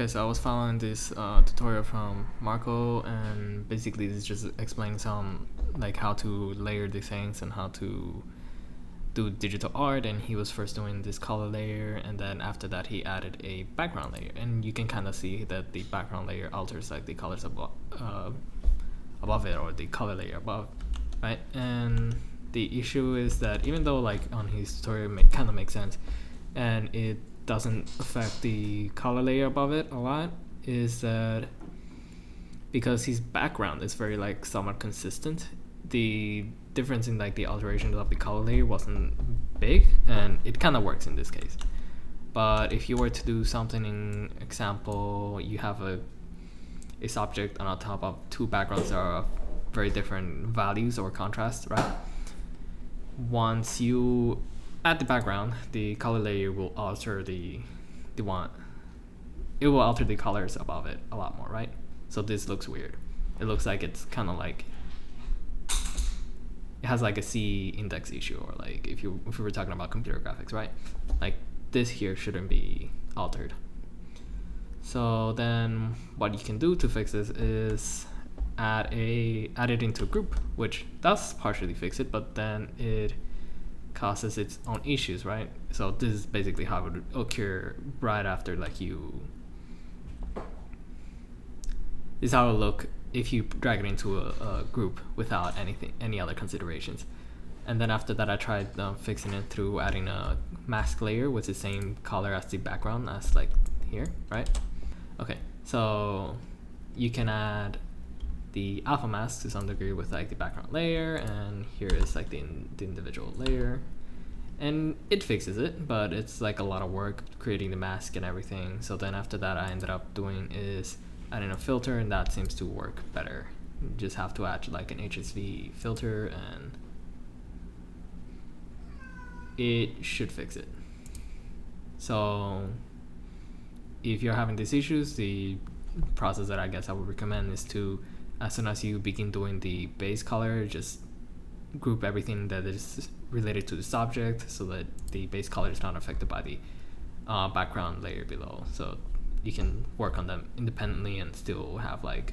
Okay, so I was following this tutorial from Marco, and basically this just explaining some like how to layer the things and how to do digital art. And he was first doing this color layer, and then after that he added a background layer, and you can kind of see that the background layer alters like the colors above it, or the color layer above, right? And the issue is that even though like on his tutorial it kind of makes sense, and it doesn't affect the color layer above it a lot, is that because his background is very like somewhat consistent, the difference in like the alterations of the color layer wasn't big, and it kind of works in this case. But if you were to do something in example, you have a subject on top of two backgrounds that are of very different values or contrast, right? Once you add the background, the color layer will alter it will alter the colors above it a lot more, right? So this looks weird. It looks like it's kind of like it has like a C index issue, or like if we were talking about computer graphics, right? Like this here shouldn't be altered. So then what you can do to fix this is add it into a group, which does partially fix it, but then it causes its own issues, right? So this is basically how it would occur right after like this is how it would look if you drag it into a group without any other considerations. And then after that I tried fixing it through adding a mask layer with the same color as the background as like here, right? Okay, so you can add the alpha mask to some degree with like the background layer, and here is like the individual layer, and it fixes it, but it's like a lot of work creating the mask and everything. So then after that I ended up doing is adding a filter, and that seems to work better. You just have to add like an HSV filter and it should fix it. So if you're having these issues, the process that I guess I would recommend is to, as soon as you begin doing the base color, just group everything that is related to the subject so that the base color is not affected by the background layer below. So you can work on them independently and still have like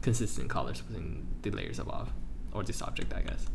consistent colors within the layers above, or the subject, I guess.